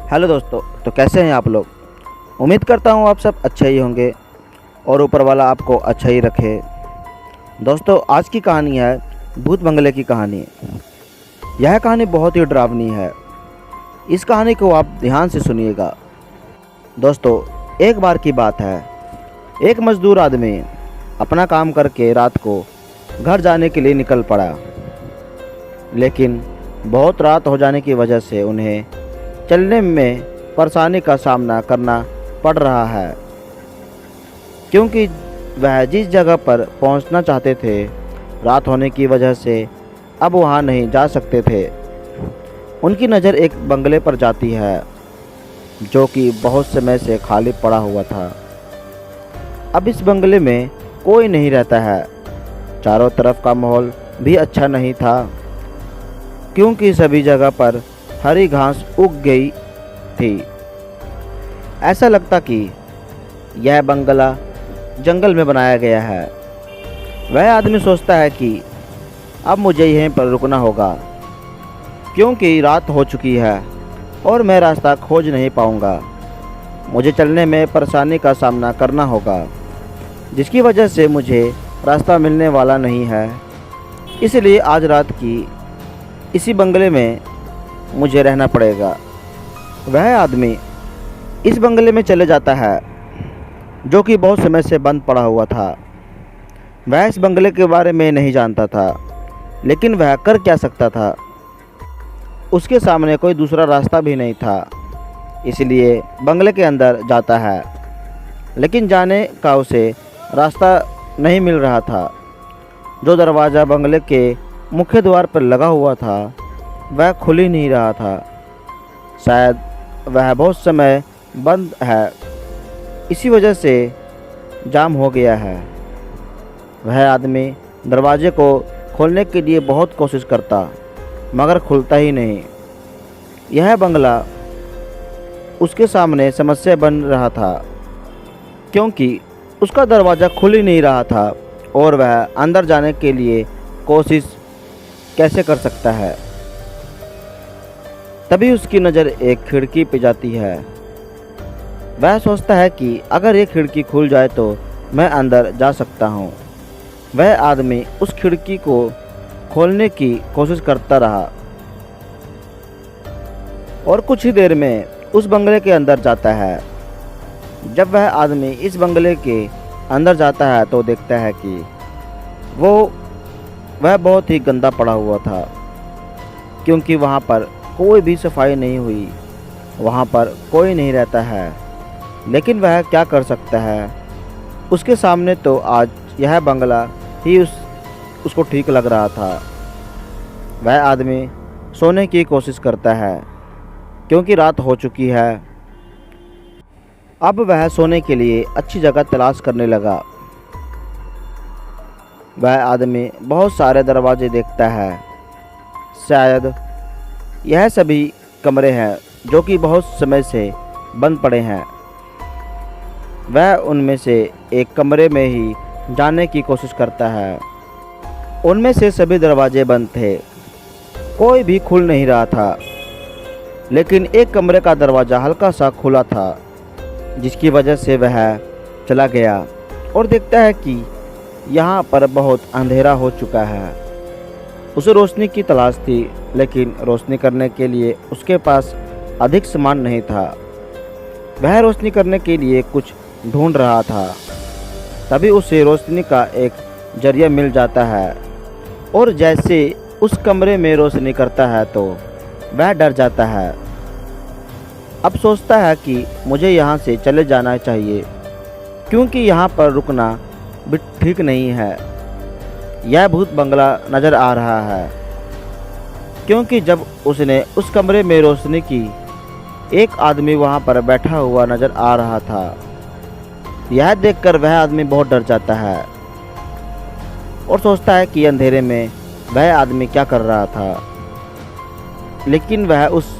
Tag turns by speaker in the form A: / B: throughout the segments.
A: Hello दोस्तों, तो कैसे हैं आप लोग। उम्मीद करता हूँ आप सब अच्छे ही होंगे और ऊपर वाला आपको अच्छा ही रखे। दोस्तों, आज की कहानी है भूत बंगले की कहानी। यह कहानी बहुत ही डरावनी है। इस कहानी को आप ध्यान से सुनिएगा। दोस्तों, एक बार की बात है, एक मज़दूर आदमी अपना काम करके रात को घर जाने के लिए निकल पड़ा, लेकिन बहुत रात हो जाने की वजह से उन्हें चलने में परेशानी का सामना करना पड़ रहा है, क्योंकि वह जिस जगह पर पहुंचना चाहते थे रात होने की वजह से अब वहां नहीं जा सकते थे। उनकी नज़र एक बंगले पर जाती है जो कि बहुत समय से खाली पड़ा हुआ था। अब इस बंगले में कोई नहीं रहता है। चारों तरफ का माहौल भी अच्छा नहीं था, क्योंकि सभी जगह पर हरी घास उग गई थी। ऐसा लगता कि यह बंगला जंगल में बनाया गया है। वह आदमी सोचता है कि अब मुझे यहीं पर रुकना होगा, क्योंकि रात हो चुकी है और मैं रास्ता खोज नहीं पाऊंगा। मुझे चलने में परेशानी का सामना करना होगा, जिसकी वजह से मुझे रास्ता मिलने वाला नहीं है। इसलिए आज रात की इसी बंगले में मुझे रहना पड़ेगा। वह आदमी इस बंगले में चले जाता है, जो कि बहुत समय से बंद पड़ा हुआ था। वह इस बंगले के बारे में नहीं जानता था, लेकिन वह कर क्या सकता था। उसके सामने कोई दूसरा रास्ता भी नहीं था, इसलिए बंगले के अंदर जाता है, लेकिन जाने का उसे रास्ता नहीं मिल रहा था। जो दरवाज़ा बंगले के मुख्य द्वार पर लगा हुआ था वह खुल ही नहीं रहा था। शायद वह बहुत समय बंद है, इसी वजह से जाम हो गया है। वह आदमी दरवाजे को खोलने के लिए बहुत कोशिश करता, मगर खुलता ही नहीं। यह बंगला उसके सामने समस्या बन रहा था, क्योंकि उसका दरवाज़ा खुल ही नहीं रहा था और वह अंदर जाने के लिए कोशिश कैसे कर सकता है। तभी उसकी नज़र एक खिड़की पे जाती है। वह सोचता है कि अगर ये खिड़की खुल जाए तो मैं अंदर जा सकता हूँ। वह आदमी उस खिड़की को खोलने की कोशिश करता रहा और कुछ ही देर में उस बंगले के अंदर जाता है। जब वह आदमी इस बंगले के अंदर जाता है तो देखता है कि वह बहुत ही गंदा पड़ा हुआ था, क्योंकि वहाँ पर कोई भी सफाई नहीं हुई। वहाँ पर कोई नहीं रहता है, लेकिन वह क्या कर सकता है। उसके सामने तो आज यह बंगला ही उसको ठीक लग रहा था। वह आदमी सोने की कोशिश करता है, क्योंकि रात हो चुकी है। अब वह सोने के लिए अच्छी जगह तलाश करने लगा। वह आदमी बहुत सारे दरवाजे देखता है। शायद यह सभी कमरे हैं जो कि बहुत समय से बंद पड़े हैं। वह उनमें से एक कमरे में ही जाने की कोशिश करता है। उनमें से सभी दरवाजे बंद थे, कोई भी खुल नहीं रहा था, लेकिन एक कमरे का दरवाज़ा हल्का सा खुला था, जिसकी वजह से वह चला गया और देखता है कि यहाँ पर बहुत अंधेरा हो चुका है। उसे रोशनी की तलाश थी, लेकिन रोशनी करने के लिए उसके पास अधिक सामान नहीं था। वह रोशनी करने के लिए कुछ ढूंढ रहा था। तभी उसे रोशनी का एक जरिया मिल जाता है और जैसे उस कमरे में रोशनी करता है तो वह डर जाता है। अब सोचता है कि मुझे यहाँ से चले जाना चाहिए, क्योंकि यहाँ पर रुकना भी ठीक नहीं है। यह भूत बंगला नज़र आ रहा है, क्योंकि जब उसने उस कमरे में रोशनी की, एक आदमी वहाँ पर बैठा हुआ नज़र आ रहा था। यह देखकर वह आदमी बहुत डर जाता है और सोचता है कि अंधेरे में वह आदमी क्या कर रहा था। लेकिन वह उस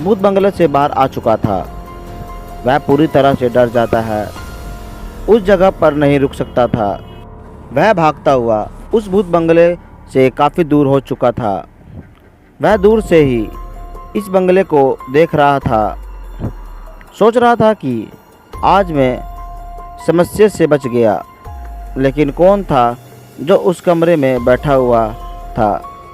A: भूत बंगले से बाहर आ चुका था। वह पूरी तरह से डर जाता है, उस जगह पर नहीं रुक सकता था। वह भागता हुआ उस भूत बंगले से काफ़ी दूर हो चुका था। वह दूर से ही इस बंगले को देख रहा था। सोच रहा था कि आज मैं समस्या से बच गया, लेकिन कौन था जो उस कमरे में बैठा हुआ था